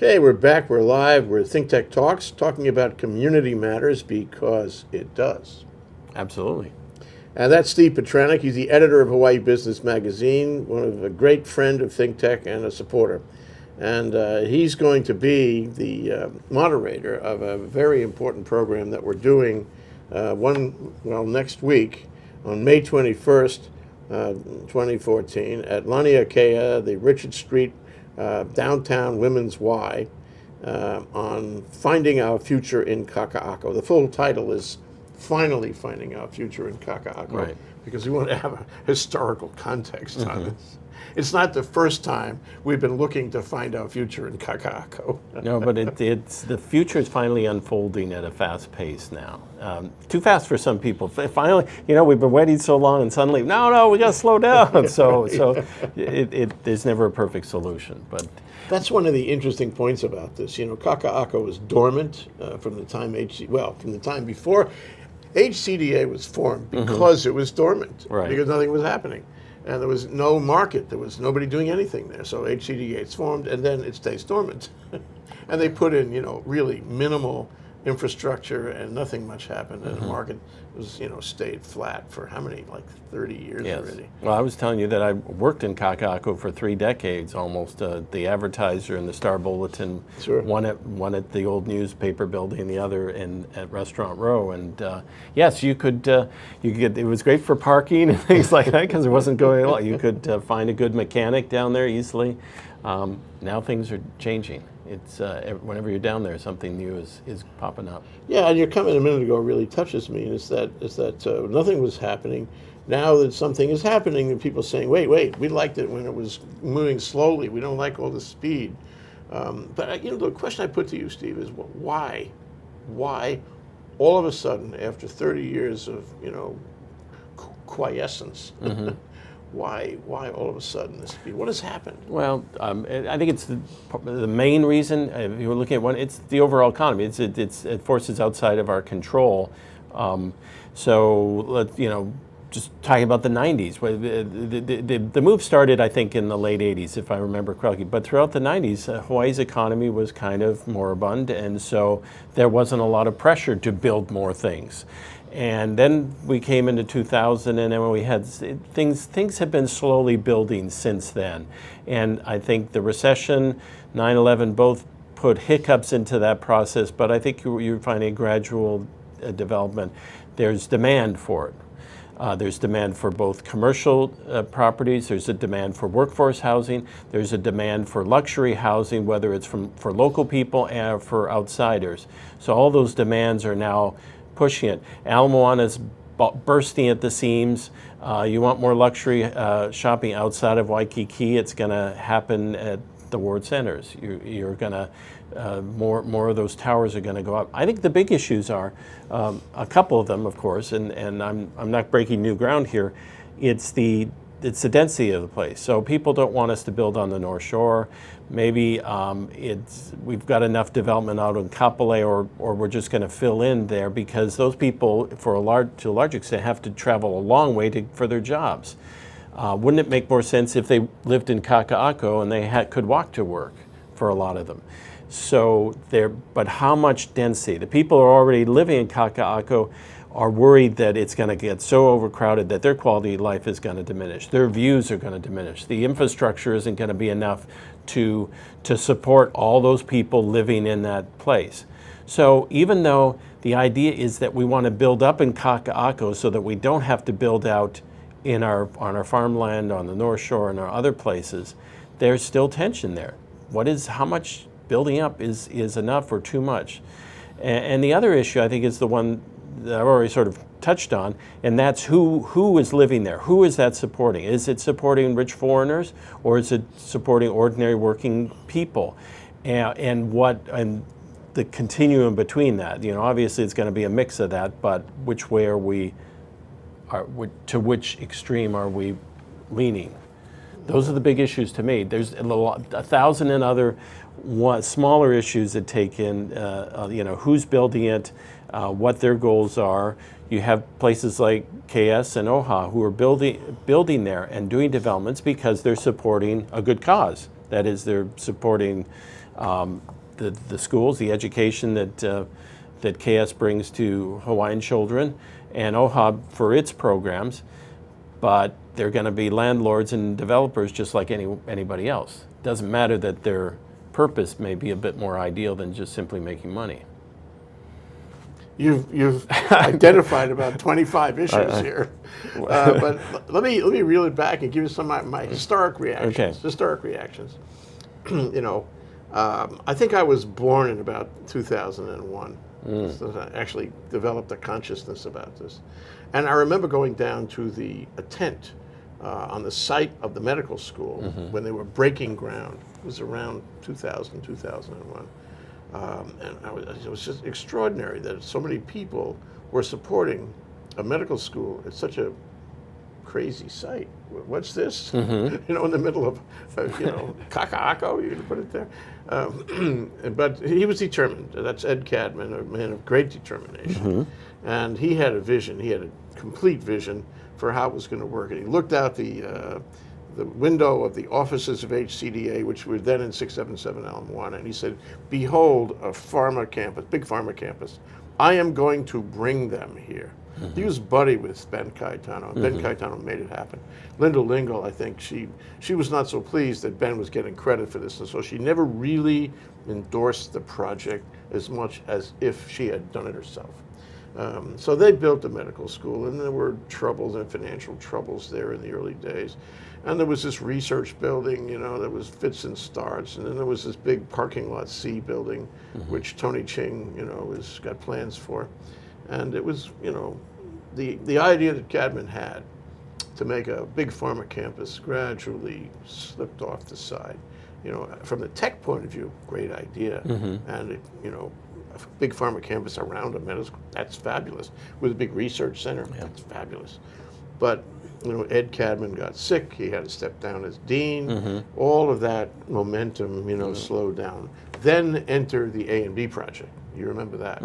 Okay, we're back. We're live. We're ThinkTech Talks, talking about community matters because it does. Absolutely. And that's Steve Petranik. He's the editor of Hawaii Business Magazine, one of a great friend of ThinkTech and a supporter. And he's going to be the moderator of a very important program that we're doing next week on May 21st, 2014 at Lani Akea, the Richard Street Downtown Women's Y, on Finding Our Future in Kaka'ako. The full title is Finally Finding Our Future in Kaka'ako, Right. because we want to have a historical context on this. It's not the first time we've been looking to find our future in Kakaako. No, but it's the future is finally unfolding at a fast pace now. Too fast for some people. Finally, we've been waiting so long, and suddenly, no, we got to slow down. So there's never a perfect solution. But that's one of the interesting points about this. Kakaako was dormant from the time before HCDA was formed, because it was dormant, Right. because nothing was happening. And there was no market. There was nobody doing anything there. So HCDA is formed, and then it stays dormant. And they put in, really minimal infrastructure, and nothing much happened. And the market was, stayed flat for how many, like 30 years already. Well, I was telling you that I worked in Kakaako for 3 decades almost. The Advertiser and the Star Bulletin, Sure. one at the old newspaper building, the other at Restaurant Row. And yes, you could get, it was great for parking and things like that because it wasn't going at all. You could find a good mechanic down there easily. Now things are changing. It's whenever you're down there, something new is popping up. Yeah, and your comment a minute ago really touches me. Is that nothing was happening. Now that something is happening, and people saying, wait, we liked it when it was moving slowly. We don't like all the speed. But the question I put to you, Steve, is why? Why, all of a sudden, after 30 years of quiescence? Why all of a sudden this speed? What has happened? Well, I think it's the main reason. If you were looking at one, it's the overall economy. It forces outside of our control. So just talking about the 90s. The move started, I think, in the late 80s, if I remember correctly. But throughout the 90s, Hawaii's economy was kind of moribund, and so there wasn't a lot of pressure to build more things. And then we came into 2000, and then we had things have been slowly building since then. And I think the recession, 9/11, both put hiccups into that process, but I think you're finding a gradual development. There's demand for it. There's demand for both commercial properties, there's a demand for workforce housing, there's a demand for luxury housing, whether it's for local people and for outsiders. So all those demands are now pushing it. Ala Moana's bursting at the seams. You want more luxury shopping outside of Waikiki, it's going to happen at the ward centers. You're going to, more of those towers are going to go up. I think the big issues are, a couple of them, of course, and I'm not breaking new ground here, it's the density of the place. So people don't want us to build on the North Shore. Maybe we've got enough development out in Kapolei, or we're just going to fill in there because those people, to a large extent, have to travel a long way for their jobs. Wouldn't it make more sense if they lived in Kaka'ako and they could walk to work for a lot of them? So but how much density? The people who are already living in Kaka'ako are worried that it's going to get so overcrowded that their quality of life is going to diminish. Their views are going to diminish. The infrastructure isn't going to be enough to support all those people living in that place. So even though the idea is that we want to build up in Kaka'ako so that we don't have to build out on our farmland, on the North Shore, and our other places, there's still tension there. How much building up is enough or too much? And the other issue, I think, is the one that I've already sort of touched on, and that's who is living there. Who is that supporting? Is it supporting rich foreigners, or is it supporting ordinary working people? And the continuum between that? Obviously it's going to be a mix of that, but which way to which extreme are we leaning? Those are the big issues to me. There's 1,000 and other smaller issues that take in, who's building it, what their goals are. You have places like KS and OHA who are building there and doing developments because they're supporting a good cause. That is, they're supporting the schools, the education that KS brings to Hawaiian children, and OHA for its programs, but they're going to be landlords and developers just like anybody else. Doesn't matter that their purpose may be a bit more ideal than just simply making money. You've identified about 25 issues here, but let me reel it back and give you some of my historic reactions. Okay. Historic reactions. I think I was born in about 2001. So I actually developed a consciousness about this, and I remember going down to a tent on the site of the medical school when they were breaking ground. It was around 2000, 2001. And it was just extraordinary that so many people were supporting a medical school at such a crazy site. What's this? In the middle of, Kakaako, you can put it there. But he was determined. That's Ed Cadman, a man of great determination. And he had a vision. He had a complete vision for how it was going to work. And he looked out the window of the offices of HCDA, which were then in 677 Elm 1, and he said, "Behold, a pharma campus, big pharma campus. I am going to bring them here." He was buddy with Ben Caetano, and Ben Caetano made it happen. Linda Lingle, I think, she was not so pleased that Ben was getting credit for this, and so she never really endorsed the project as much as if she had done it herself. So they built a medical school, and there were troubles and financial troubles there in the early days. And there was this research building, that was fits and starts, and then there was this big parking lot C building, which Tony Ching, has got plans for. And it was, the idea that Cadman had to make a big pharma campus gradually slipped off the side. From the tech point of view, great idea. And, a big pharma campus around a medical school, that's fabulous. With a big research center, that's fabulous. But, Ed Cadman got sick. He had to step down as dean. All of that momentum, slowed down. Then enter the A&B project. You remember that?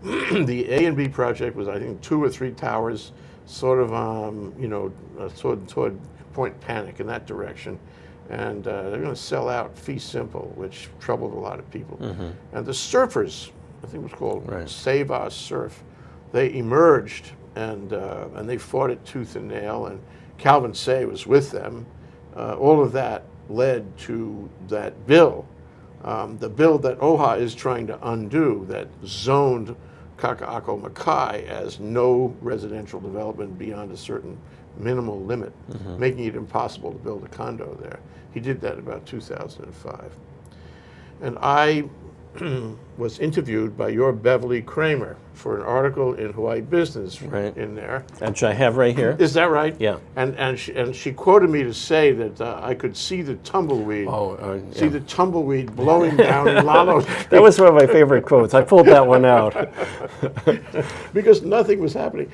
The A&B project was, I think, 2 or 3 towers, sort of, toward Point Panic in that direction. And they're going to sell out fee simple, which troubled a lot of people. And the surfers, I think it was called Save Our Surf, they emerged and they fought it tooth and nail. And Calvin Say was with them. All of that led to that bill, the bill that OHA is trying to undo, that zoned Kakaako Makai as no residential development beyond a certain minimal limit, making it impossible to build a condo there. He did that about 2005. And I was interviewed by your Beverly Kramer for an article in Hawaii Business in there. Which I have right here. Is that right? Yeah. And she quoted me to say that I could see the tumbleweed. See the tumbleweed blowing down in Lalo Street. That was one of my favorite quotes. I pulled that one out. Because nothing was happening.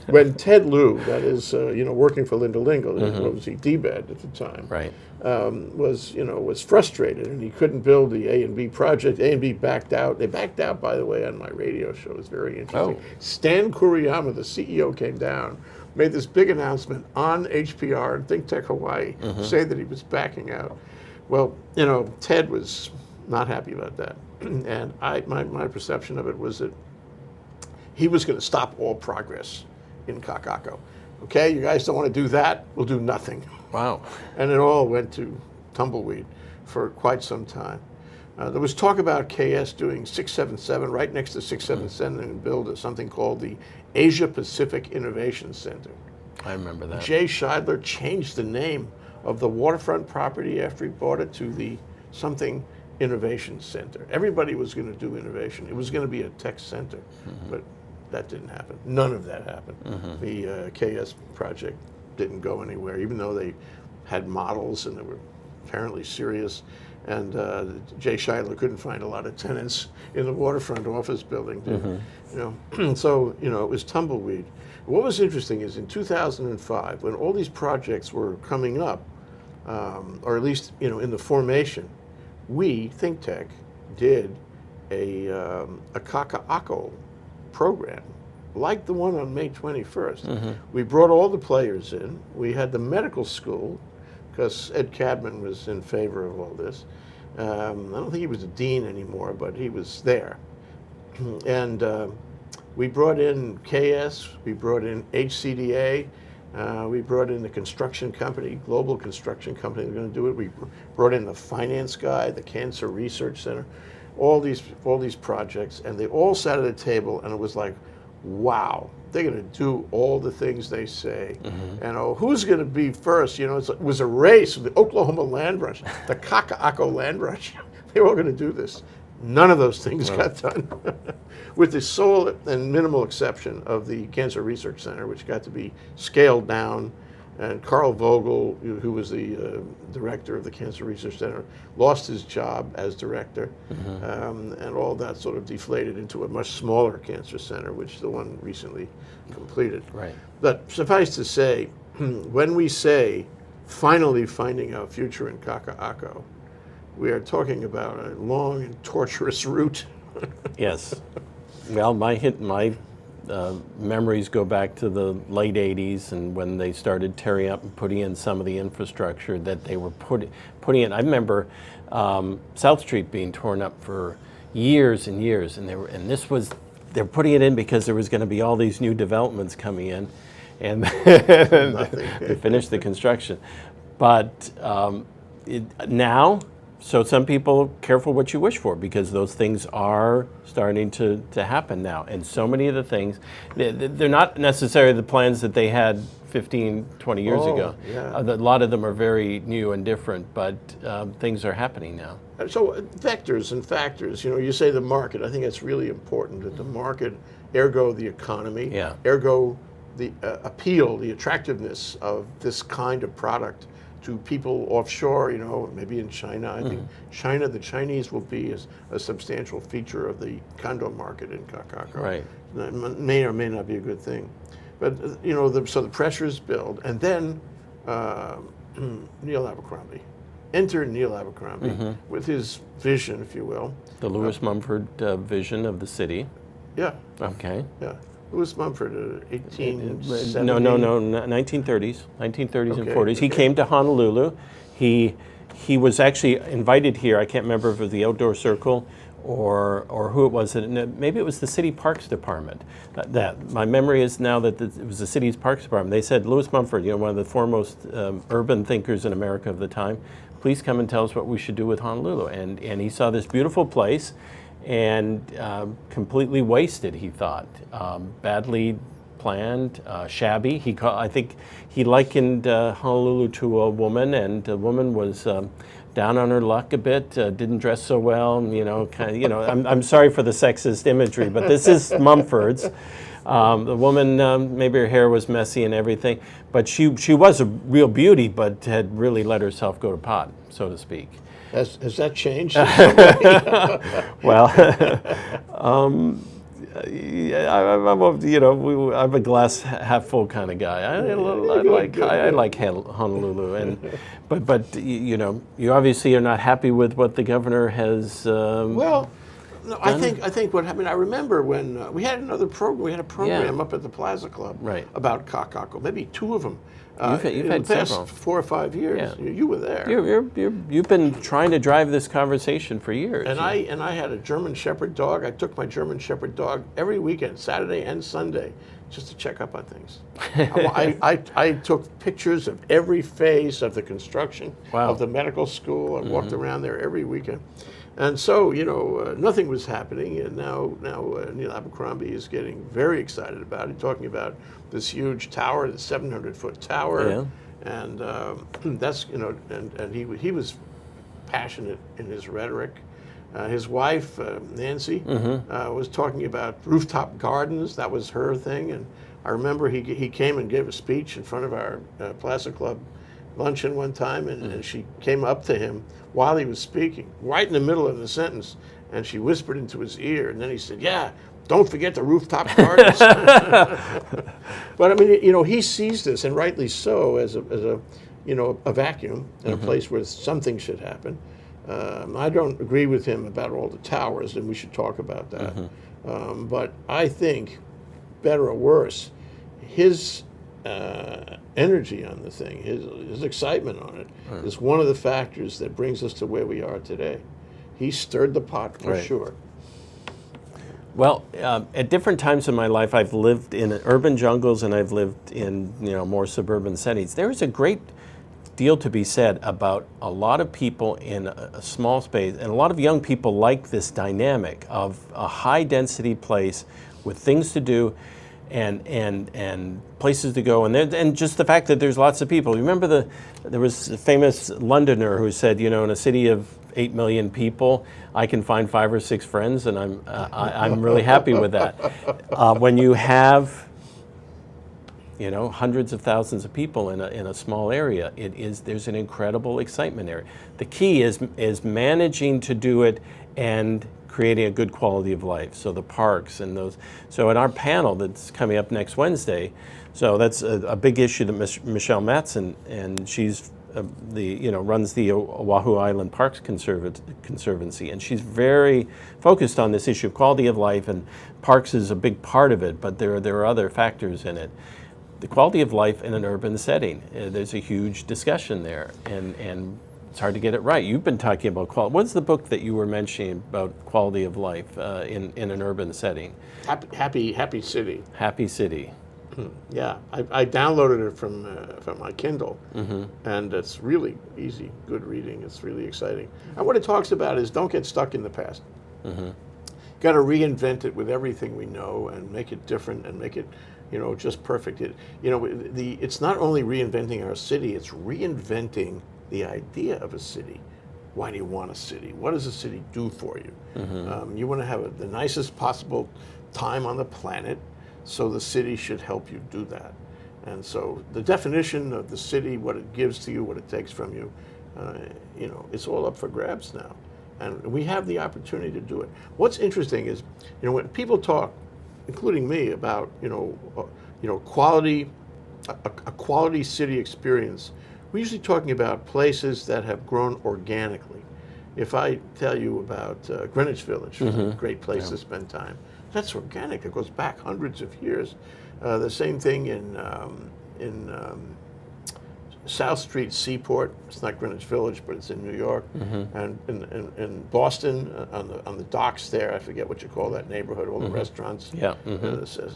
When Ted Lieu, that is, working for Linda Lingle, what was he, D-Bed at the time, was frustrated, and he couldn't build the A&B project. A&B backed out. They backed out, by the way, on my radio show. It was very interesting. Stan Kuriyama, the CEO, came down, made this big announcement on HPR and ThinkTech Hawaii, saying that he was backing out. Well, Ted was not happy about that. And my perception of it was that he was going to stop all progress in Kakaako. Okay, you guys don't want to do that, we'll do nothing. Wow. And it all went to tumbleweed for quite some time. There was talk about KS doing 677 right next to 677 and build something called the Asia Pacific Innovation Center. I remember that. Jay Scheidler changed the name of the waterfront property after he bought it to the something Innovation Center. Everybody was going to do innovation. It was going to be a tech center, but that didn't happen. None of that happened. The KS project didn't go anywhere, even though they had models and they were apparently serious. And Jay Scheidler couldn't find a lot of tenants in the waterfront office building. So it was tumbleweed. What was interesting is in 2005, when all these projects were coming up, or at least in the formation, we, ThinkTech, did a kaka'ako program, like the one on May 21st. We brought all the players in. We had the medical school, because Ed Cadman was in favor of all this. I don't think he was a dean anymore, but he was there. And we brought in KS, we brought in HCDA, we brought in the construction company, global construction company, they're going to do it. We brought in the finance guy, the Cancer Research Center, all these projects, and they all sat at a table, and it was like, wow, they're going to do all the things they say. And who's going to be first? You know, it was a race with the Oklahoma land rush, the Kakaako land rush. They were all going to do this. None of those things got done, with the sole and minimal exception of the Cancer Research Center, which got to be scaled down. And Carl Vogel, who was the director of the Cancer Research Center, lost his job as director, and all that sort of deflated into a much smaller cancer center, which the one recently completed. Right. But suffice to say, when we say finally finding our future in Kaka'ako, we are talking about a long and torturous route. Yes. Well, my memories go back to the late 80s, and when they started tearing up and putting in some of the infrastructure that they were putting in. I remember South Street being torn up for years and years, and they're putting it in because there was going to be all these new developments coming in, and they finished the construction. But now. So some people, careful what you wish for, because those things are starting to happen now. And so many of the things, they're not necessarily the plans that they had 15, 20 years ago. Yeah. A lot of them are very new and different, but things are happening now. So vectors and factors, you know, you say the market. I think it's really important that the market, ergo the economy, ergo the appeal, the attractiveness of this kind of product to people offshore, you know, maybe in China. I think the Chinese will be a substantial feature of the condo market in Kakaako. Right. That may or may not be a good thing. But, you know, so the pressures build. And then Neil Abercrombie. Enter Neil Abercrombie with his vision, if you will. The Lewis Mumford vision of the city. Yeah. Okay. Yeah. Lewis Mumford, 1870? No, 1930s and 40s. He came to Honolulu. He was actually invited here. I can't remember if it was the Outdoor Circle or who it was. Maybe it was the City Parks Department. That my memory is now that it was the city's Parks Department. They said, Lewis Mumford, you know, one of the foremost urban thinkers in America of the time, please come and tell us what we should do with Honolulu. And he saw this beautiful place, and completely wasted, he thought. Badly planned, shabby. I think he likened Honolulu to a woman, and the woman was down on her luck a bit, didn't dress so well, you know, kind of, you know, I'm sorry for the sexist imagery, but this is Mumford's. The woman, maybe her hair was messy and everything, but she was a real beauty, but had really let herself go to pot, so to speak. Has that changed? Well, I'm a glass half full kind of guy. I like Honolulu, but you know, you obviously are not happy with what the governor has. Well, no, I think what happened. I remember when we had another program. We had a program up at the Plaza Club about Kaka'ako. Maybe two of them. You've in had the past several. 4 or 5 years. Yeah. You were there. You've been trying to drive this conversation for years. And I had a German Shepherd dog. I took my German Shepherd dog every weekend, Saturday and Sunday, just to check up on things. I took pictures of every phase of the construction of the medical school. I walked around there every weekend. And so, you know, nothing was happening, and now Neil Abercrombie is getting very excited about it, talking about this huge tower, the 700-foot tower, and that's, you know, and he was passionate in his rhetoric. His wife, Nancy, was talking about rooftop gardens. That was her thing, and I remember he came and gave a speech in front of our Plaza Club luncheon one time, and she came up to him while he was speaking, right in the middle of the sentence, and she whispered into his ear, and then he said, "Yeah, don't forget the rooftop gardens." But I mean, you know, he sees this, and rightly so, as a you know, a vacuum in a place where something should happen. I don't agree with him about all the towers, and we should talk about that. But I think, better or worse, his energy on the thing, his excitement on it, is one of the factors that brings us to where we are today. He stirred the pot for sure. Well, at different times in my life, I've lived in urban jungles and I've lived in more suburban settings. There is a great deal to be said about a lot of people in a small space, and a lot of young people like this dynamic of a high density place with things to do and places to go, and just the fact that there's lots of people. Remember there was a famous Londoner who said, in a city of 8 million people, I can find 5 or 6 friends, and I'm really happy with that. When you have hundreds of thousands of people in a small area, there's an incredible excitement there. The key is managing to do it and creating a good quality of life. So the parks and those. So in our panel that's coming up next Wednesday, so that's a big issue that Michelle Matson, and she's runs the Oahu Island Parks Conservancy, and she's very focused on this issue of quality of life, and parks is a big part of it, but there are other factors in it. The quality of life in an urban setting, there's a huge discussion there, and it's hard to get it right. You've been talking about quality. What's the book that you were mentioning about quality of life in an urban setting? Happy City. Happy City. Yeah, I downloaded it from my Kindle, and it's really easy, good reading. It's really exciting. And what it talks about is don't get stuck in the past. Got to reinvent it with everything we know and make it different and make it, just perfect. It's not only reinventing our city; it's reinventing the idea of a city. Why do you want a city? What does a city do for you? You want to have the nicest possible time on the planet. So the city should help you do that. And so the definition of the city, what it gives to you, what it takes from you, it's all up for grabs now. And we have the opportunity to do it. What's interesting is, when people talk, including me, about, quality, a quality city experience, we're usually talking about places that have grown organically. If I tell you about Greenwich Village, a great place to spend time, that's organic. It goes back hundreds of years. The same thing in South Street Seaport. It's not Greenwich Village, but it's in New York. And in Boston, on the docks there, I forget what you call that neighborhood. All the restaurants.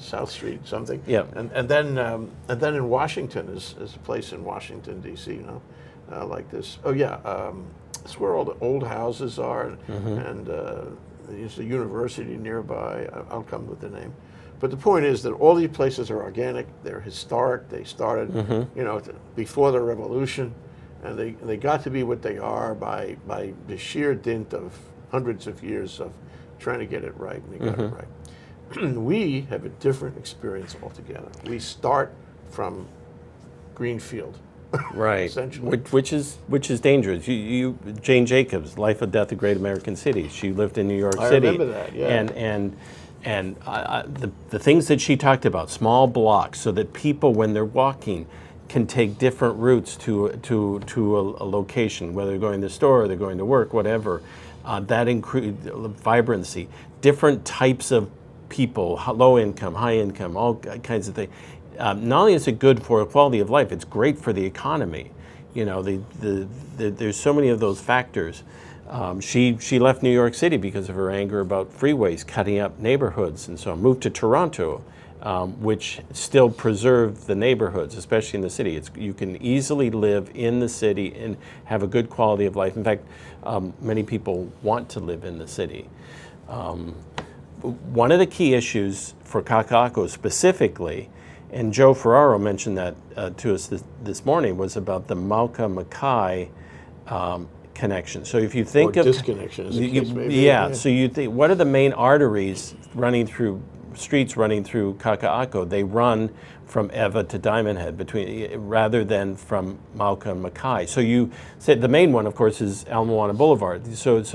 South Street something. And then in Washington is a place in Washington D.C. Like this. It's where all the old houses are, and there's a university nearby. I'll come with the name. But the point is that all these places are organic. They're historic. They started, before the revolution, and they got to be what they are by the sheer dint of hundreds of years of trying to get it right, and they got it right. We have a different experience altogether. We start from greenfield. Right, essentially. which is dangerous. Jane Jacobs, Life or Death of Great American Cities. She lived in New York City. I remember that. Yeah. And the things that she talked about, small blocks, so that people, when they're walking, can take different routes to a location, whether they're going to the store or they're going to work, whatever. That includes vibrancy, different types of people, low income, high income, all kinds of things. Not only is it good for quality of life, it's great for the economy. There's so many of those factors. She left New York City because of her anger about freeways cutting up neighborhoods, and so moved to Toronto, which still preserved the neighborhoods, especially in the city. You can easily live in the city and have a good quality of life. In fact, many people want to live in the city. One of the key issues for Kakaako specifically, and Joe Ferraro mentioned that to us this morning, was about the Mauka-Makai connection. So if you think of disconnection, as the case may be. Yeah. So you think, what are the main arteries streets running through Kaka'ako? They run from Ewa to Diamond Head rather than from Mauka-Makai. So you said the main one, of course, is Ala Moana Boulevard. So that's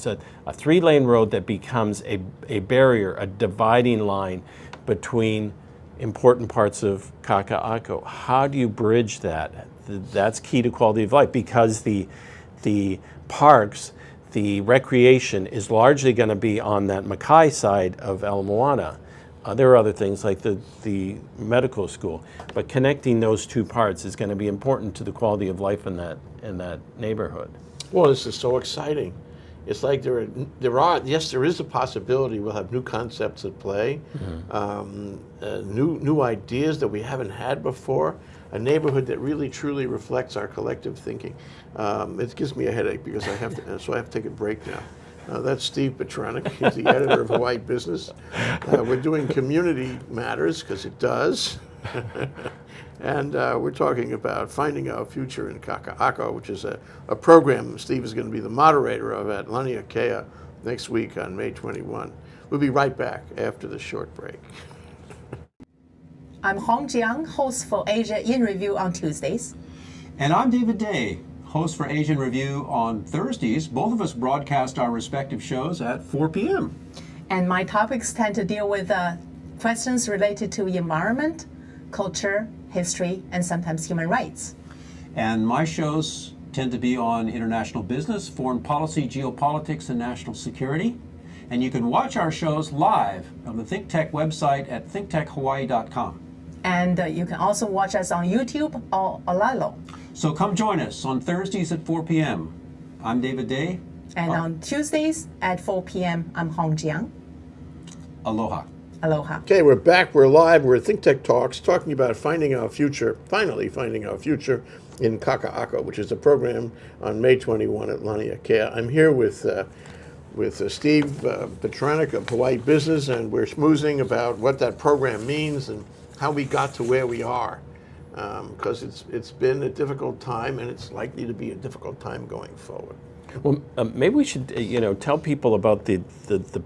a 3-lane road that becomes a barrier, a dividing line between important parts of Kaka'ako. How do you bridge that? That's key to quality of life, because the parks, the recreation is largely going to be on that Makai side of Ala Moana. There are other things like the medical school, but connecting those two parts is going to be important to the quality of life in that neighborhood. Well, this is so exciting. It's like there is a possibility we'll have new concepts at play, new ideas that we haven't had before, a neighborhood that really truly reflects our collective thinking. It gives me a headache because I have to take a break now. That's Steve Petranik. He's the editor of Hawaii Business. We're doing community matters because it does. And we're talking about finding our future in Kakaako, which is a program Steve is going to be the moderator of at Laniakea next week on May 21. We'll be right back after the short break. I'm Hong Jiang, host for Asia in Review on Tuesdays. And I'm David Day, host for Asian Review on Thursdays. Both of us broadcast our respective shows at 4 p.m. And my topics tend to deal with questions related to environment, culture, history, and sometimes human rights. And my shows tend to be on international business, foreign policy, geopolitics, and national security. And you can watch our shows live on the ThinkTech website at thinktechhawaii.com. And you can also watch us on YouTube or Olalo. So come join us on Thursdays at 4 p.m. I'm David Day. And on Tuesdays at 4 p.m., I'm Hong Jiang. Aloha. Aloha. Okay, we're back. We're live. We're at ThinkTech Talks, talking about finally finding our future in Kakaako, which is a program on May 21 at Laniakea. I'm here with Steve Petranik of Hawaii Business, and we're schmoozing about what that program means and how we got to where we are, because it's been a difficult time, and it's likely to be a difficult time going forward. Well, maybe we should, tell people about the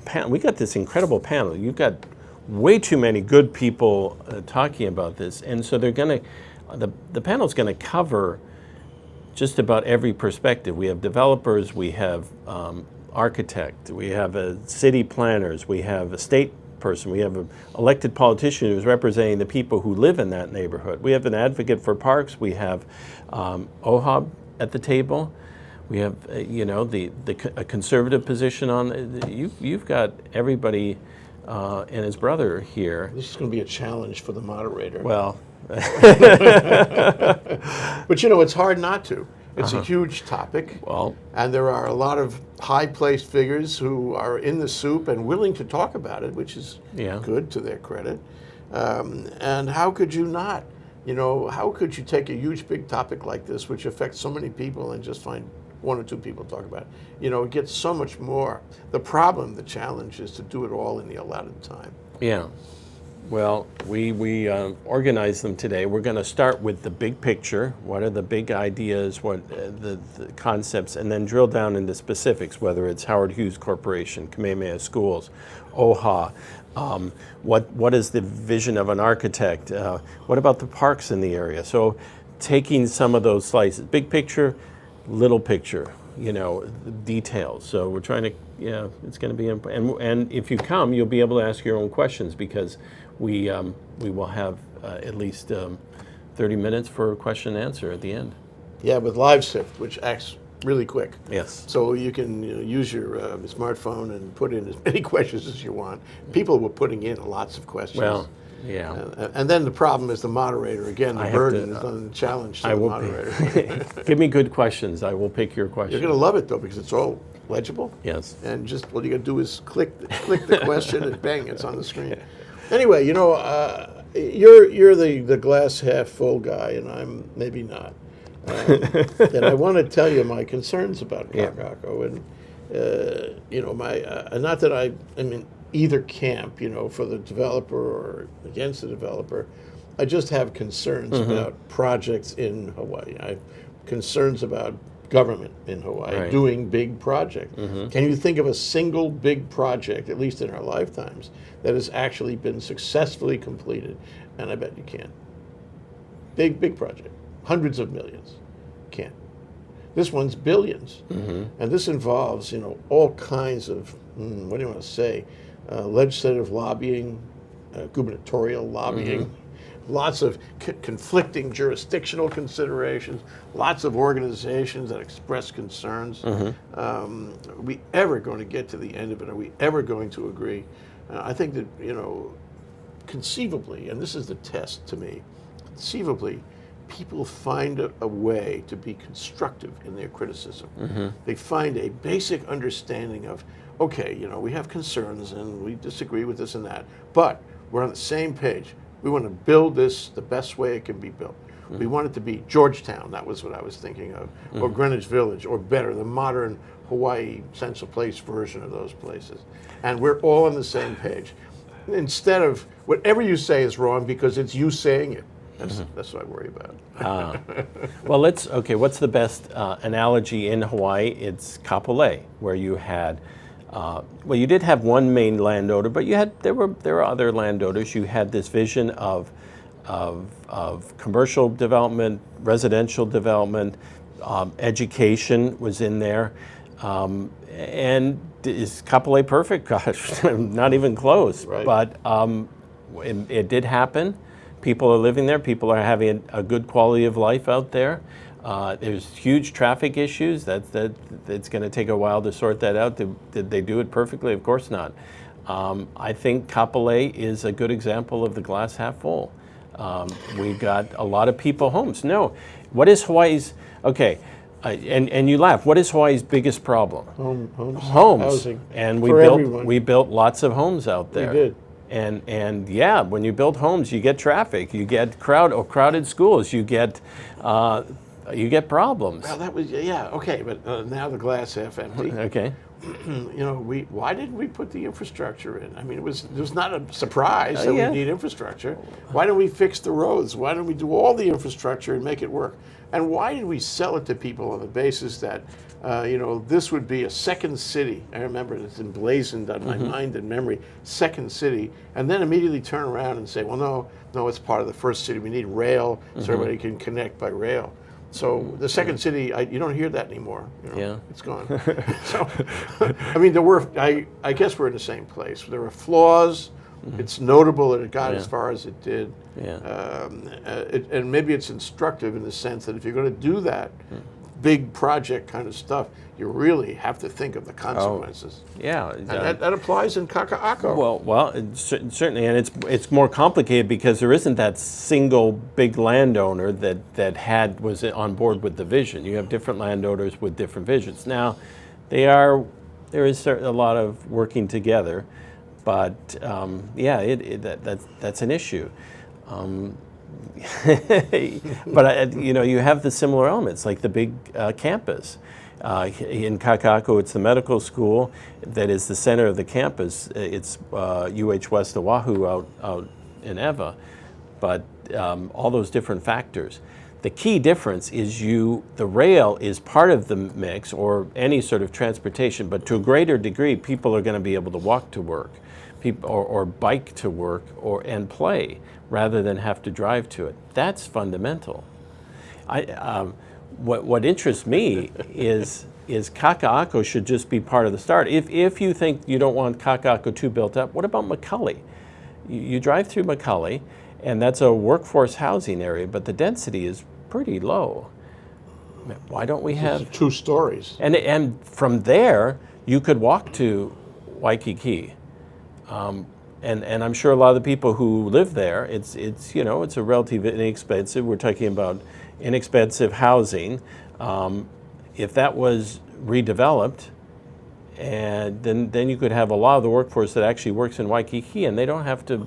panel. We got this incredible panel. You've got way too many good people talking about this, and so they're going to, the panel's going to cover just about every perspective. We have developers, we have architect, we have city planners, we have a state person, we have an elected politician who's representing the people who live in that neighborhood. We have an advocate for parks, we have OHAB at the table. We have, a conservative position on. You've got everybody and his brother here. This is going to be a challenge for the moderator. Well, but it's hard not to. It's a huge topic. Well, and there are a lot of high-placed figures who are in the soup and willing to talk about it, which is good to their credit. And how could you not? How could you take a huge, big topic like this, which affects so many people, and just find one or two people talk about it? It gets so much more. The challenge is to do it all in the allotted time. Yeah. Well, we organized them today. We're going to start with the big picture. What are the big ideas, what the concepts, and then drill down into specifics, whether it's Howard Hughes Corporation, Kamehameha Schools, OHA. What is the vision of an architect? What about the parks in the area? So taking some of those slices, big picture, little picture, details. So we're trying to, it's going to be, and if you come, you'll be able to ask your own questions, because we will have at least 30 minutes for a question and answer at the end. Yeah, with LiveSift, which acts really quick. Yes. So you can use your smartphone and put in as many questions as you want. People were putting in lots of questions. Well, yeah. And then the problem is the moderator. Again, the burden is on the challenge to the moderator. Give me good questions. I will pick your question. You're going to love it, though, because it's all legible. Yes. And just all you got to do is click the question and bang, it's on the screen. Anyway, you're the glass half full guy, and I'm maybe not. And I want to tell you my concerns about Kakaako, and not that I'm in either camp, for the developer or against the developer. I just have concerns about projects in Hawaii. I have concerns about government in Hawaii doing big projects. Can you think of a single big project, at least in our lifetimes, that has actually been successfully completed? And I bet you can. Big project, hundreds of millions. Can't. This one's billions. And this involves, all kinds of, what do you want to say, legislative lobbying, gubernatorial lobbying, lots of conflicting jurisdictional considerations, lots of organizations that express concerns. Are we ever going to get to the end of it? Are we ever going to agree? I think that, conceivably, and this is the test to me, conceivably, people find a way to be constructive in their criticism. They find a basic understanding of, okay, we have concerns and we disagree with this and that, but we're on the same page. We want to build this the best way it can be built. We want it to be Georgetown, that was what I was thinking of, or Greenwich Village, or better, the modern Hawaii Central Place version of those places. And we're all on the same page. Instead of whatever you say is wrong because it's you saying it. That's what I worry about. Well, what's the best analogy in Hawaii? It's Kapolei, where you had, you did have one main landowner, but there were other landowners. You had this vision of commercial development, residential development, education was in there. And is Kapolei perfect? Gosh, not even close. Right. But it did happen. People are living there. People are having a good quality of life out there. There's huge traffic issues. It's going to take a while to sort that out. Did they do it perfectly? Of course not. I think Kapolei is a good example of the glass half full. We've got a lot of people homes. No, what is Hawaii's? Okay, and you laugh. What is Hawaii's biggest problem? Homes. Housing. And we built lots of homes out there. We did. And yeah, when you build homes, you get traffic, you get crowded schools, you get problems. Well, that was okay, but now the glass half empty. Okay. Why didn't we put the infrastructure in? I mean, it was not a surprise that we need infrastructure. Why don't we fix the roads? Why don't we do all the infrastructure and make it work? And why did we sell it to people on the basis that this would be a second city? I remember it's emblazoned on my mind and memory, second city, and then immediately turn around and say, well, no, it's part of the first city. We need rail so everybody can connect by rail. So the second city, you don't hear that anymore. It's gone. So, I mean, I guess we're in the same place. There were flaws. It's notable that it got as far as it did. And maybe it's instructive in the sense that if you're going to do that big project kind of stuff, you really have to think of the consequences. And that applies in Kakaako. Well, certainly, and it's more complicated because there isn't that single big landowner that was on board with the vision. You have different landowners with different visions. Now, there is a lot of working together, but that's an issue. But you have the similar elements, like the big campus. In Kakaako, it's the medical school that is the center of the campus. It's UH West Oahu out in Eva, but all those different factors. The key difference is the rail is part of the mix, or any sort of transportation, but to a greater degree, people are going to be able to walk to work, or bike to work, and play, rather than have to drive to it. That's fundamental. What interests me is Kakaako should just be part of the start. If you think you don't want Kakaako 2 built up, what about McCully? You drive through McCully, and that's a workforce housing area, but the density is pretty low. Why don't we have 2 stories? And from there, you could walk to Waikiki. And I'm sure a lot of the people who live there, it's a relatively inexpensive. We're talking about inexpensive housing. If that was redeveloped, and then you could have a lot of the workforce that actually works in Waikiki, and they don't have to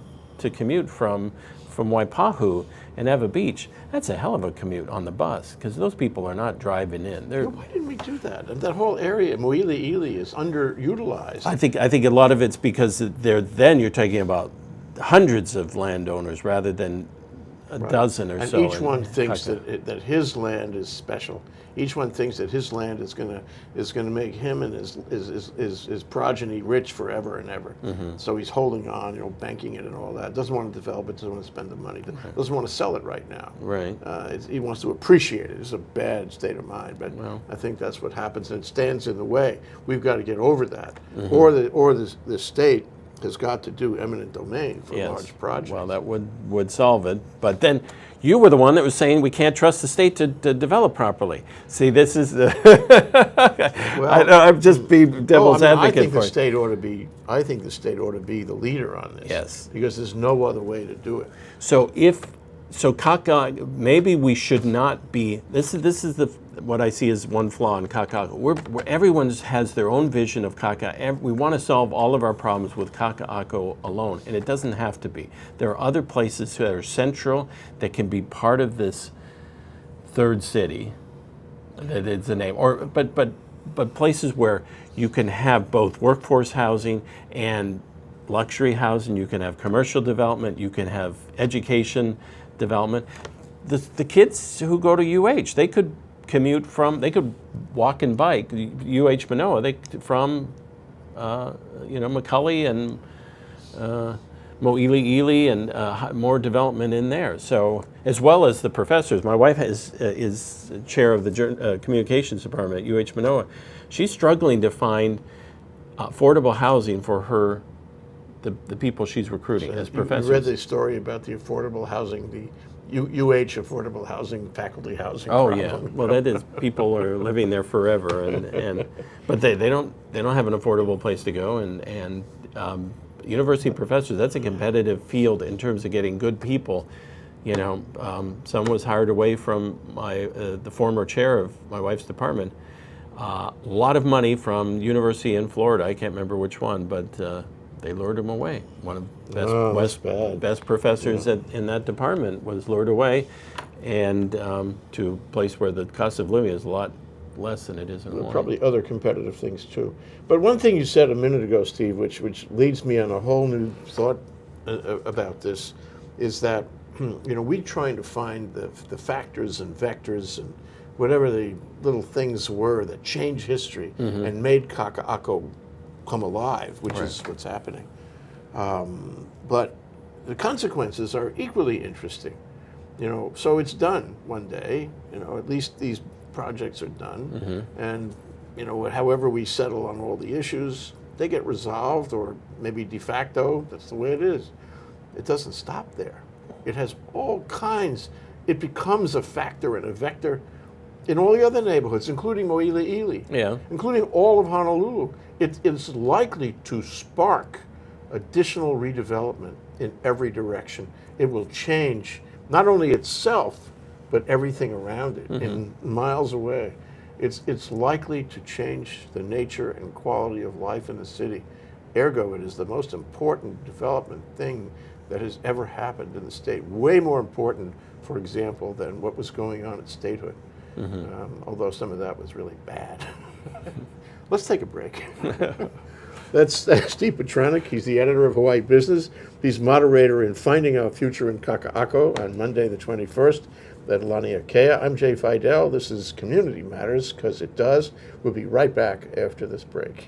commute from Waipahu and Eva Beach. That's a hell of a commute on the bus, because those people are not driving in. Why didn't we do that? And that whole area, Mo'ili'ili, is underutilized. I think a lot of it's because then you're talking about hundreds of landowners rather than a dozen or so. And each one thinks that his land is special. Each one thinks that his land is going to make him and his progeny rich forever and ever. So he's holding on, banking it and all that. Doesn't want to develop it. Doesn't want to spend the money. Doesn't want to sell it right now. Right. He wants to appreciate it. It's a bad state of mind, but I think that's what happens, and it stands in the way. We've got to get over that, or the state has got to do eminent domain for large projects. Well, that would solve it. But then you were the one that was saying we can't trust the state to develop properly. See, this is the I'm just being devil's advocate I think for the it. state ought to be. I think the state ought to be the leader on this. Yes. Because there's no other way to do it. So Kakaako, maybe we should not be. This is what I see as one flaw in Kakaako. Where everyone has their own vision of Kakaako. We want to solve all of our problems with Kakaako alone, and it doesn't have to be. There are other places that are central that can be part of this third city. That is the name, but places where you can have both workforce housing and luxury housing. You can have commercial development. You can have education development. The kids who go to UH, they could commute they could walk and bike, UH Manoa, from McCully and Mo'ili and more development in there. So, as well as the professors. My wife is chair of the communications department at UH Manoa. She's struggling to find affordable housing for the people she's recruiting as professors. You read the story about the affordable housing, the UH affordable housing, faculty housing. Oh problem. yeah, well that is, people are living there forever, but they don't have an affordable place to go, and university professors, that's a competitive field in terms of getting good people. Someone was hired away from the former chair of my wife's department. A lot of money from university in Florida, I can't remember which one, but they lured him away. One of the best professors in that department was lured away, and to a place where the cost of living is a lot less than it is in Hawaii. Probably other competitive things too. But one thing you said a minute ago, Steve, which leads me on a whole new thought about this, is that we're trying to find the factors and vectors and whatever the little things were that changed history and made Kakaako come alive, which is what's happening. But the consequences are equally interesting. So it's done one day. At least these projects are done, and however we settle on all the issues, they get resolved, or maybe de facto. That's the way it is. It doesn't stop there. It has all kinds. It becomes a factor and a vector in all the other neighborhoods, including Mo'ili'ili, including all of Honolulu. It's likely to spark additional redevelopment in every direction. It will change not only itself, but everything around it in miles away. It's likely to change the nature and quality of life in the city. Ergo, it is the most important development thing that has ever happened in the state. Way more important, for example, than what was going on at statehood. Although some of that was really bad. Let's take a break. That's Steve Petranik. He's the editor of Hawaii Business. He's moderator in Finding Our Future in Kakaako on Monday the 21st at Laniakea. I'm Jay Fidell. This is Community Matters, because it does. We'll be right back after this break.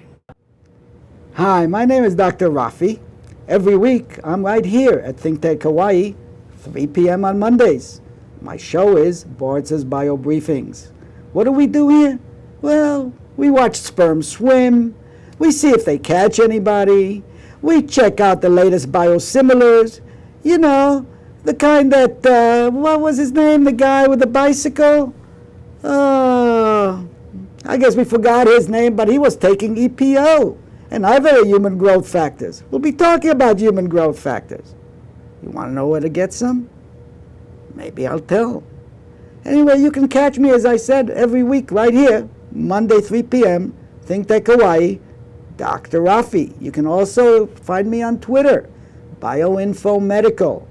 Hi, my name is Dr. Rafi. Every week, I'm right here at ThinkTech Hawaii, 3 p.m. on Mondays. My show is Boards' Bio Briefings. What do we do here? Well, we watch sperm swim. We see if they catch anybody. We check out the latest biosimilars. The kind that, what was his name? The guy with the bicycle? I guess we forgot his name, but he was taking EPO and other human growth factors. We'll be talking about human growth factors. You want to know where to get some? Maybe I'll tell. Anyway, you can catch me, as I said, every week right here, Monday, 3 p.m., ThinkTech Hawaii, Dr. Rafi. You can also find me on Twitter, BioInfoMedical.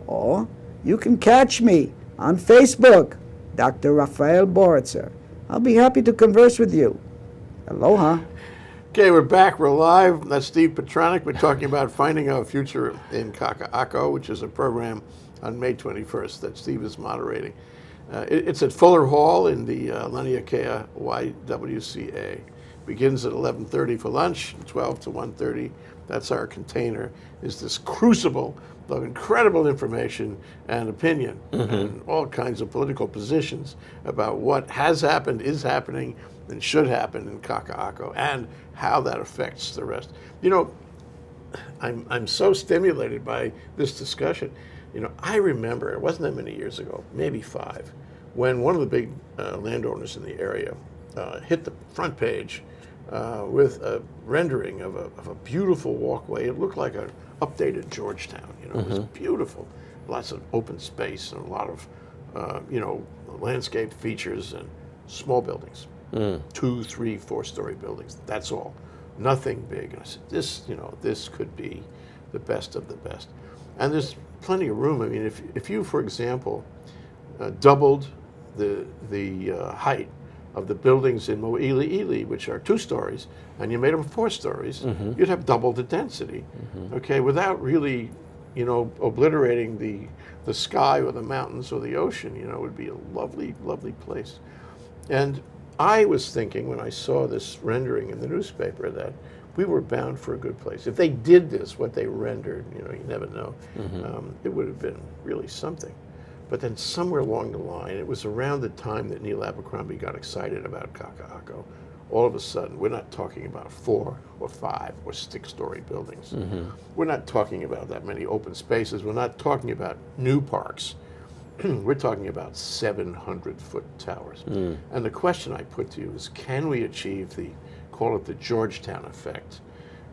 Or you can catch me on Facebook, Dr. Rafael Boritzer. I'll be happy to converse with you. Aloha. Okay, we're back. We're live. That's Steve Petranik. We're talking about Finding Our Future in Kakaako, which is a program on May 21st that Steve is moderating. It's at Fuller Hall in the Laniakea YWCA. Begins at 11:30 for lunch, 12 to 1:30. That's our container, is this crucible of incredible information and opinion and all kinds of political positions about what has happened, is happening, and should happen in Kakaako, and how that affects the rest. I'm so stimulated by this discussion. You know, I remember, it wasn't that many years ago, maybe 5, when one of the big landowners in the area hit the front page with a rendering of a beautiful walkway. It looked like an updated Georgetown. You know, it was beautiful. Lots of open space and a lot of, you know, landscape features and small buildings. 2, 3, 4-story buildings. That's all. Nothing big. And I said, this, you know, this could be the best of the best. And there's plenty of room. I mean, if you, for example, doubled the height of the buildings in Mo'ili, which are 2 stories, and you made them 4 stories, you'd have double the density, okay, without really, you know, obliterating the sky or the mountains or the ocean. You know, it would be a lovely, lovely place. And I was thinking when I saw this rendering in the newspaper that we were bound for a good place. If they did this, what they rendered, you know, you never know, it would have been really something. But then somewhere along the line, it was around the time that Neil Abercrombie got excited about Kakaako. All of a sudden, we're not talking about 4 or 5 or 6-story buildings. We're not talking about that many open spaces. We're not talking about new parks. We're talking about 700-foot towers. And the question I put to you is, can we achieve call it the Georgetown effect?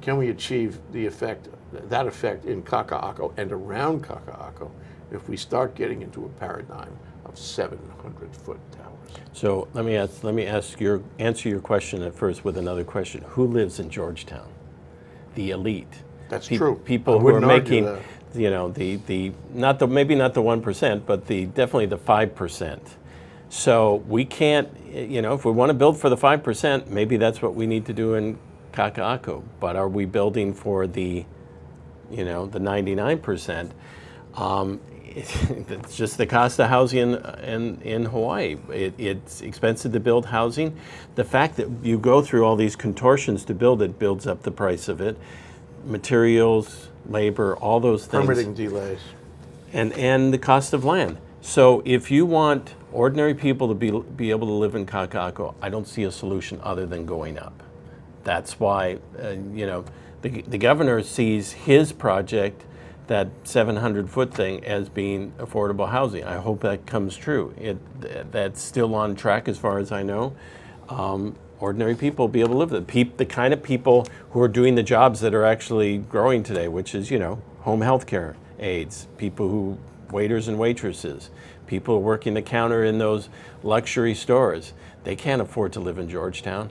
Can we achieve that effect in Kakaako and around Kakaako if we start getting into a paradigm of 700-foot towers? So let me answer your question at first with another question. Who lives in Georgetown? The elite. That's true. People who are making, you know, maybe not the 1%, but definitely the 5%. So we can't, you know, if we want to build for the 5%, maybe that's what we need to do in Kakaako. But are we building for the, you know, the 99%? It's just the cost of housing in Hawaii. It's expensive to build housing. The fact that you go through all these contortions to build it builds up the price of it. Materials, labor, all those things. Permitting delays. And the cost of land. So if you want ordinary people to be able to live in Kakaako, I don't see a solution other than going up. That's why, you know, the governor sees his project, that 700-foot thing, as being affordable housing. I hope that comes true. That's still on track as far as I know. Ordinary people will be able to live there. The kind of people who are doing the jobs that are actually growing today, which is, you know, home health care aides, waiters and waitresses, people working the counter in those luxury stores. They can't afford to live in Georgetown.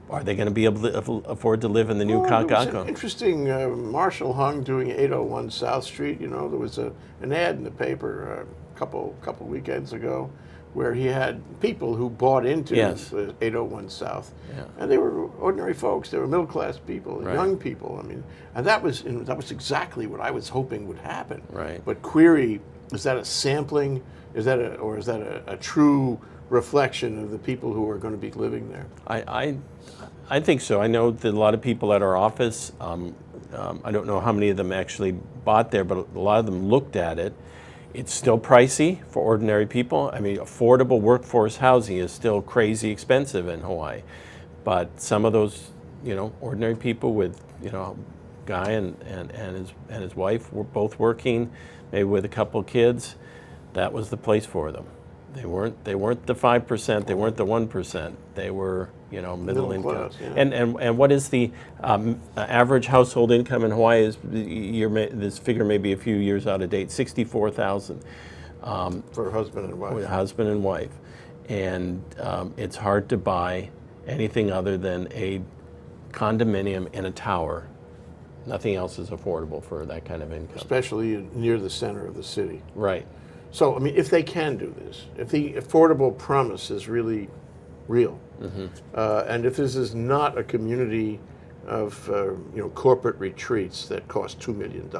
Are they going to be able to afford to live in the new Kakaako? There was an interesting Marshall Hung doing 801 South Street. You know, there was an ad in the paper a couple weekends ago where he had people who bought into 801 South, and they were ordinary folks. They were middle class people, young people. I mean, and that was exactly what I was hoping would happen. Right. But query: is that a sampling? Is that a true reflection of the people who are going to be living there? I think so. I know that a lot of people at our office, I don't know how many of them actually bought there, but a lot of them looked at it. It's still pricey for ordinary people. I mean, affordable workforce housing is still crazy expensive in Hawaii. But some of those, you know, ordinary people with, you know, guy and his wife were both working, maybe with a couple of kids, that was the place for them. They weren't the 5%. They weren't the 1%. They were, you know, middle income. Class, yeah. And what is the average household income in Hawaii? This figure may be a few years out of date. $64,000 For husband and wife. Husband and wife, and it's hard to buy anything other than a condominium in a tower. Nothing else is affordable for that kind of income. Especially near the center of the city. Right. So, I mean, if they can do this, if the affordable promise is really real, and if this is not a community of you know, corporate retreats that cost $2 million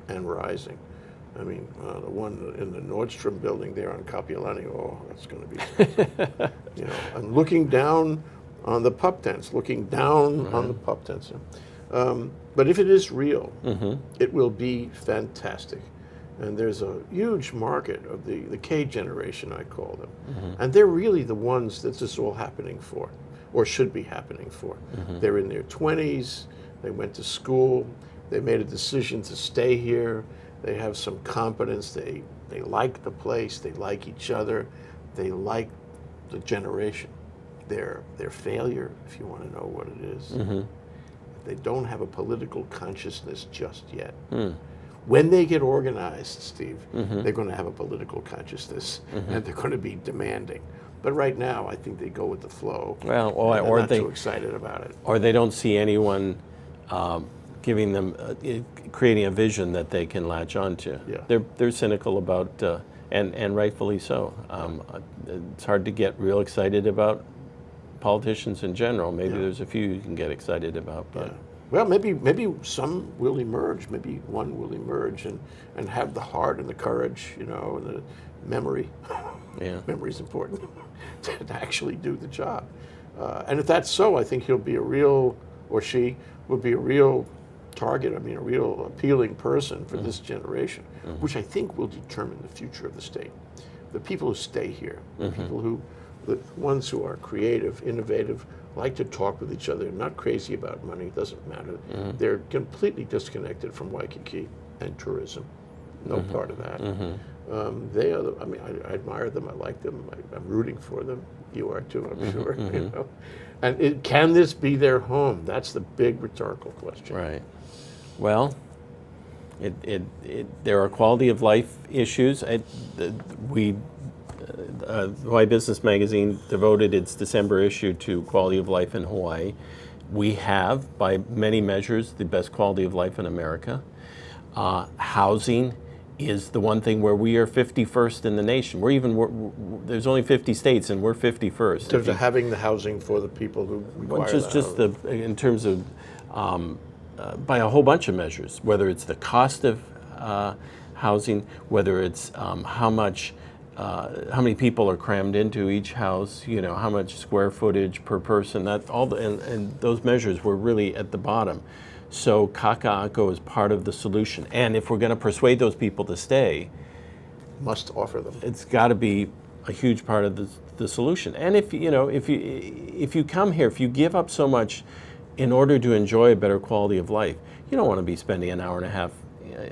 and rising, I mean, the one in the Nordstrom building there on Kapiolani, oh, that's going to be, you know, and looking down on the pup tents, on the pup tents. But if it is real, it will be fantastic. And there's a huge market of the K generation, I call them. And they're really the ones that this is all happening for, or should be happening for. They're in their 20s, They went to school. They made a decision to stay here. They have some competence. They like the place. They like each other. They like the generation. Their failure, if you want to know what it is, they don't have a political consciousness just yet. When they get organized, Steve, they're going to have a political consciousness, and they're going to be demanding. But right now, I think they go with the flow. Well, they're or not they too excited about it. or they don't see anyone giving them creating a vision that they can latch onto. Yeah. They're cynical about, and rightfully so. It's hard to get real excited about politicians in general. Maybe there's a few you can get excited about, but. Yeah. Well, maybe some will emerge. Maybe one will emerge and have the heart and the courage, and the memory. Yeah. Memory's important to actually do the job. And if that's so, I think he'll be a real, or she will be a real target. I mean, a real appealing person for this generation, which I think will determine the future of the state. The people who stay here, the ones who are creative, innovative, like to talk with each other, not crazy about money, it doesn't matter. They're completely disconnected from Waikiki and tourism. No part of that. They are, I admire them, I like them, I'm rooting for them. You are too, I'm sure. And can this be their home? That's the big rhetorical question. Right. Well, there are quality of life issues. Hawaii Business Magazine devoted its December issue to quality of life in Hawaii. We have, by many measures, the best quality of life in America. Housing is the one thing where we are 51st in the nation. There's only 50 states, and we're 51st. In terms of having the housing for the people who require in terms of by a whole bunch of measures, whether it's the cost of housing, whether it's how many people are crammed into each house, how much square footage per person, and those measures were really at the bottom. So kaka'ako is part of the solution. And if we're going to persuade those people to stay, must offer them. It's got to be a huge part of the solution. And if you come here, if you give up so much in order to enjoy a better quality of life, you don't want to be spending an hour and a half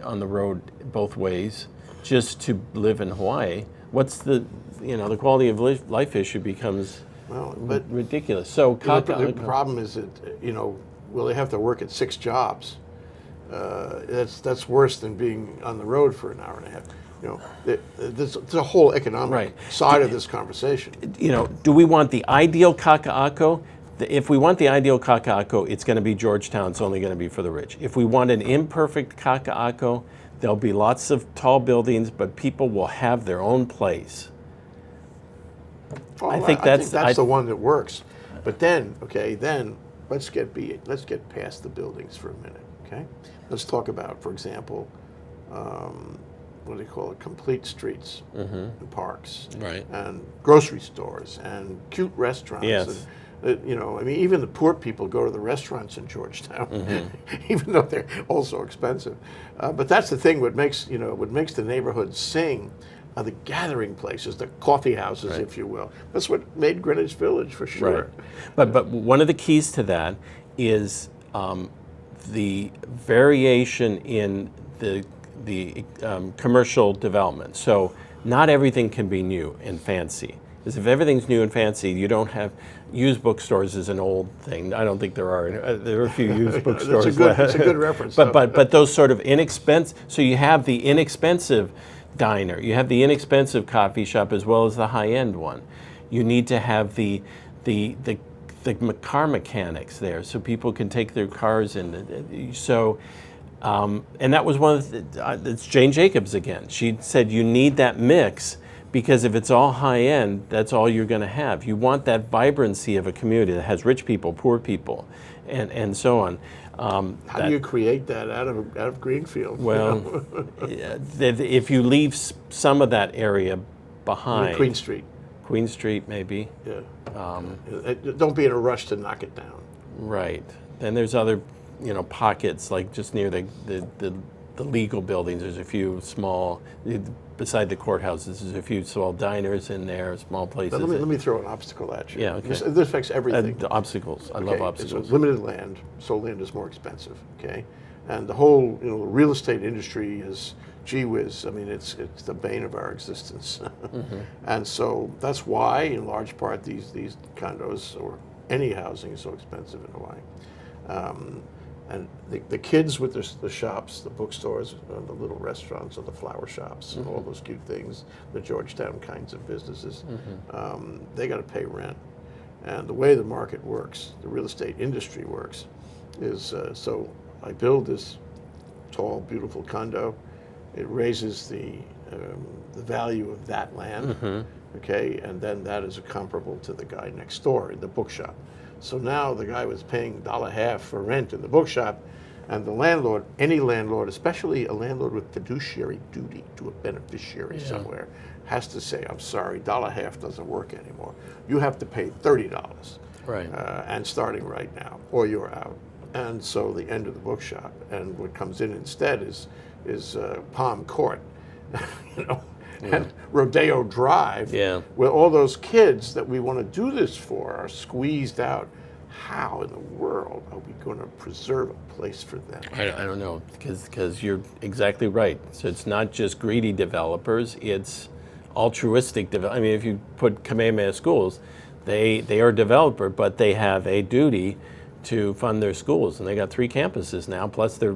on the road both ways just to live in Hawaii. What's the quality of life issue becomes ridiculous. So the problem is that will they have to work at 6 jobs? That's worse than being on the road for an hour and a half. There's a whole economic side of this conversation. Do we want the ideal kaka'ako? If we want the ideal kaka'ako, it's going to be Georgetown. It's only going to be for the rich. If we want an imperfect kaka'ako, there'll be lots of tall buildings, but people will have their own place. Well, I think that's the one that works. But then, let's get past the buildings for a minute. Okay, let's talk about, for example, what do they call it? Complete streets and parks, and grocery stores and cute restaurants. Yes. And, even the poor people go to the restaurants in Georgetown, even though they're also expensive. But that's the thing. What makes the neighborhood sing are the gathering places, the coffee houses, if you will. That's what made Greenwich Village, for sure. Right. But one of the keys to that is the variation in the commercial development. So not everything can be new and fancy. Because if everything's new and fancy, you don't have used bookstores is an old thing. I don't think there are a few used bookstores. It's a good reference. But those sort of inexpensive. So you have the inexpensive diner, you have the inexpensive coffee shop as well as the high-end one. You need to have the car mechanics there, so people can take their cars in. So. And that was one of it's Jane Jacobs again. She said you need that mix. Because if it's all high-end, that's all you're going to have. You want that vibrancy of a community that has rich people, poor people, and so on. How do you create that out of Greenfield? Well, if you leave some of that area behind. Queen Street. Queen Street, maybe. Yeah. Don't be in a rush to knock it down. Right. Then there's other, pockets like just near the the legal buildings. There's a few small, beside the courthouses, there's a few small diners in there, small places. But let me throw an obstacle at you. Yeah, okay. This affects everything. The obstacles. I love obstacles. It's limited land, so land is more expensive. Okay, and the whole real estate industry is, gee whiz. I mean, it's the bane of our existence, and so that's why, in large part, these condos or any housing is so expensive in Hawaii. And the kids with the shops, the bookstores, the little restaurants, or the flower shops, and all those cute things, the Georgetown kinds of businesses, they got to pay rent. And the way the market works, the real estate industry works, is so I build this tall, beautiful condo. It raises the value of that land, okay, and then that is comparable to the guy next door in the bookshop. So now the guy was paying $1.50 for rent in the bookshop, and the landlord, any landlord, especially a landlord with fiduciary duty to a beneficiary somewhere, has to say, I'm sorry, $1.50 doesn't work anymore. You have to pay $30, Right. And starting right now, or you're out. And so the end of the bookshop, and what comes in instead is Palm Court, and Rodeo Drive, where all those kids that we want to do this for are squeezed out. How in the world are we going to preserve a place for them? I don't know, because you're exactly right. So it's not just greedy developers, it's altruistic developers. I mean, if you put Kamehameha schools, they are a developer, but they have a duty to fund their schools. And they got 3 campuses now, plus they're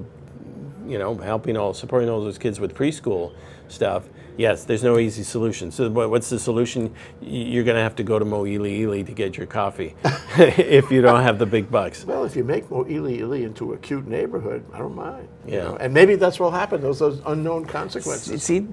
supporting all those kids with preschool stuff. Yes, there's no easy solution. So what's the solution? You're going to have to go to Mo'iliili to get your coffee if you don't have the big bucks. Well, if you make Mo'iliili into a cute neighborhood, I don't mind. Yeah. And maybe that's what'll happen, those unknown consequences. See,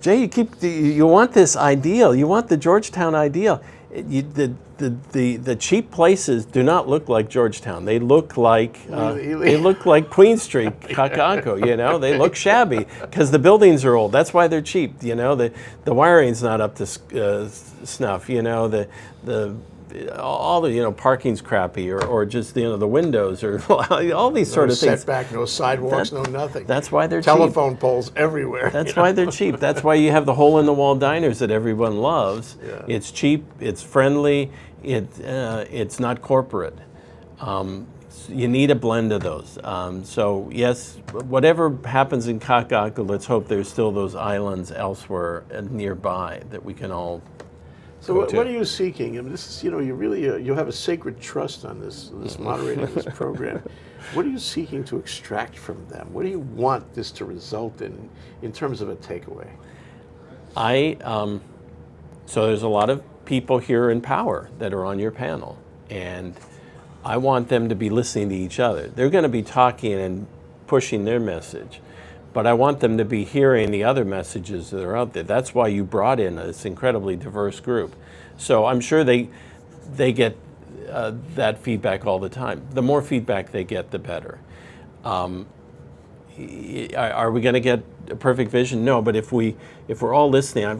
Jay, you want this ideal. You want the Georgetown ideal. The cheap places do not look like Georgetown. They look like Queen Street, Kakaako. They look shabby because the buildings are old. That's why they're cheap. The wiring's not up to snuff. All the parking's crappy, or just the windows, or all these sort of things. Setback, no sidewalks, no nothing. That's why they're telephone poles everywhere. That's why they're cheap. That's why you have the hole-in-the-wall diners that everyone loves. Yeah. It's cheap. It's friendly. It's not corporate. You need a blend of those. So yes, whatever happens in Kakaako, let's hope there's still those islands elsewhere nearby that we can all. So what are you seeking? I mean, this is, you really you have a sacred trust on this moderating this program. What are you seeking to extract from them? What do you want this to result in terms of a takeaway? So there's a lot of people here in power that are on your panel, and I want them to be listening to each other. They're going to be talking and pushing their message, but I want them to be hearing the other messages that are out there. That's why you brought in this incredibly diverse group. So I'm sure they get that feedback all the time. The more feedback they get, the better. Are we going to get a perfect vision? No, but if we're all listening, I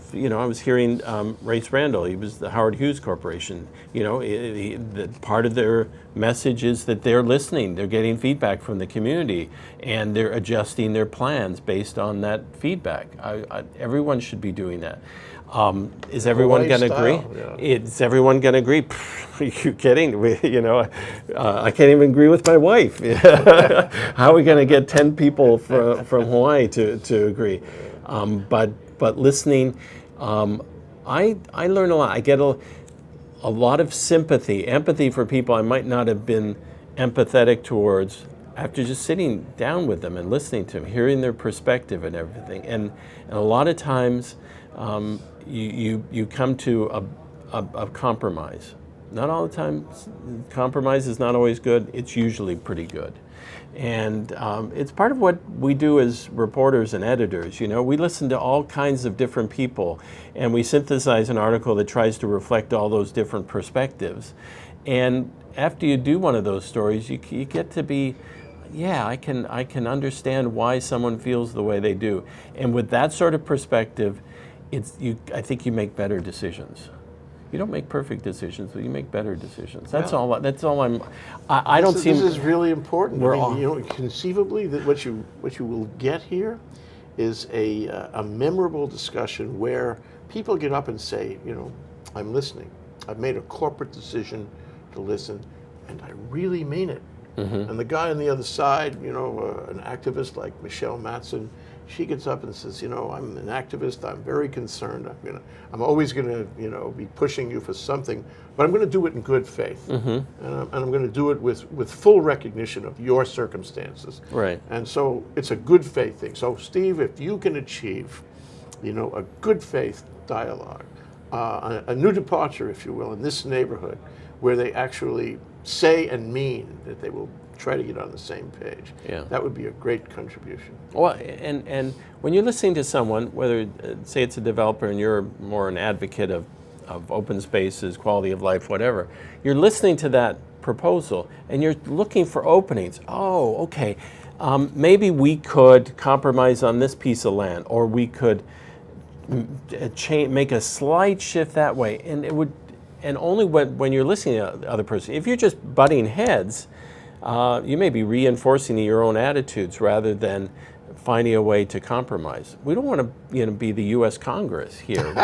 was hearing Race Randall. He was the Howard Hughes Corporation. The part of their message is that they're listening. They're getting feedback from the community, and they're adjusting their plans based on that feedback. Everyone should be doing that. Is everyone going to agree? Yeah. Is everyone going to agree? Are you kidding? I can't even agree with my wife. How are we going to get 10 people from Hawaii to agree? But listening, I learn a lot. I get a lot of empathy for people I might not have been empathetic towards after just sitting down with them and listening to them, hearing their perspective and everything. And a lot of times, you come to a compromise. Not all the time. Compromise is not always good. It's usually pretty good. And it's part of what we do as reporters and editors. We listen to all kinds of different people, and we synthesize an article that tries to reflect all those different perspectives. And after you do one of those stories, you get to be, I can understand why someone feels the way they do. And with that sort of perspective, I think you make better decisions. You don't make perfect decisions, but you make better decisions. That's Yeah. all. That's all I'm. I don't see. This is really important. We're I mean, all- you know, conceivably, that what you will get here is a memorable discussion where people get up and say, you know, I'm listening. I've made a corporate decision to listen, and I really mean it. And the guy on the other side, you know, an activist like Michelle Matson, she gets up and says, you know, I'm an activist. I'm very concerned. I'm always gonna, you know, be pushing you for something, but I'm going to do it in good faith, and I'm going to do it with full recognition of your circumstances. Right. And so it's a good faith thing. So Steve, if you can achieve, you know, a good faith dialogue, a new departure, if you will, in this neighborhood, where they actually say and mean that they will try to get on the same page. Yeah. That would be a great contribution. Well, and when you're listening to someone, whether say it's a developer and you're more an advocate of open spaces, quality of life, whatever, you're listening to that proposal and you're looking for openings. Oh, okay, maybe we could compromise on this piece of land, or we could make a slight shift that way, and it would. And only when you're listening to the other person. If you're just butting heads, you may be reinforcing your own attitudes rather than finding a way to compromise. We don't want to, you know, be the U.S. Congress here.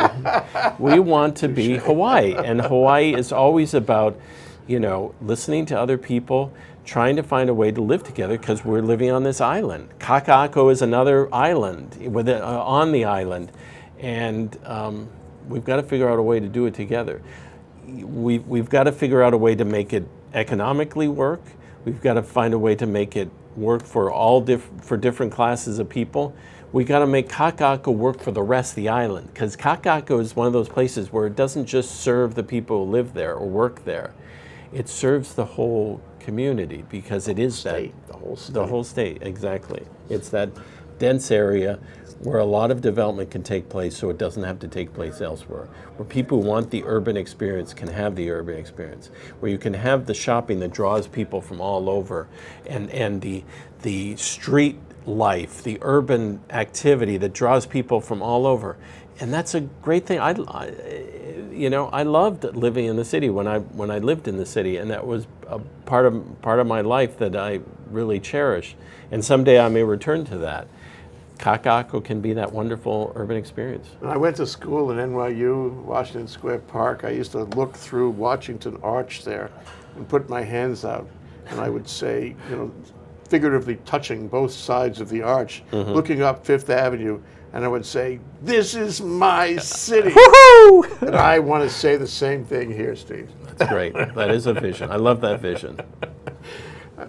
We want to be Hawaii, and Hawaii is always about, you know, listening to other people, trying to find a way to live together because we're living on this island. Kakaako is another island on the island, and we've got to figure out a way to do it together. We've got to figure out a way to make it economically work. We've got to find a way to make it work for for different classes of people. We got to make Kakaako work for the rest of the island, because Kakaako is one of those places where it doesn't just serve the people who live there or work there. It serves the whole community, because it is The whole state, exactly. It's that dense area where a lot of development can take place, so it doesn't have to take place elsewhere. Where people who want the urban experience can have the urban experience. Where you can have the shopping that draws people from all over, and the street life, the urban activity that draws people from all over. And that's a great thing. I loved living in the city when I lived in the city, and that was a part of my life that I really cherish. And someday I may return to that. Kakaako can be that wonderful urban experience. When I went to school in NYU, Washington Square Park, I used to look through Washington Arch there and put my hands out, and I would say, you know, figuratively touching both sides of the arch, looking up Fifth Avenue, and I would say, "This is my city." Woohoo! And I want to say the same thing here, Steve. That's great. That is a vision. I love that vision.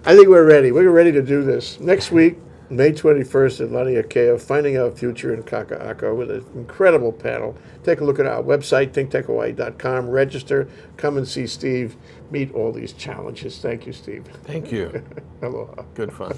I think we're ready. We're ready to do this. Next week, May 21st at Laniakea, Finding Our Future in Kakaako, with an incredible panel. Take a look at our website, thinktechhawaii.com. Register. Come and see Steve meet all these challenges. Thank you, Steve. Thank you. Aloha. Good fun.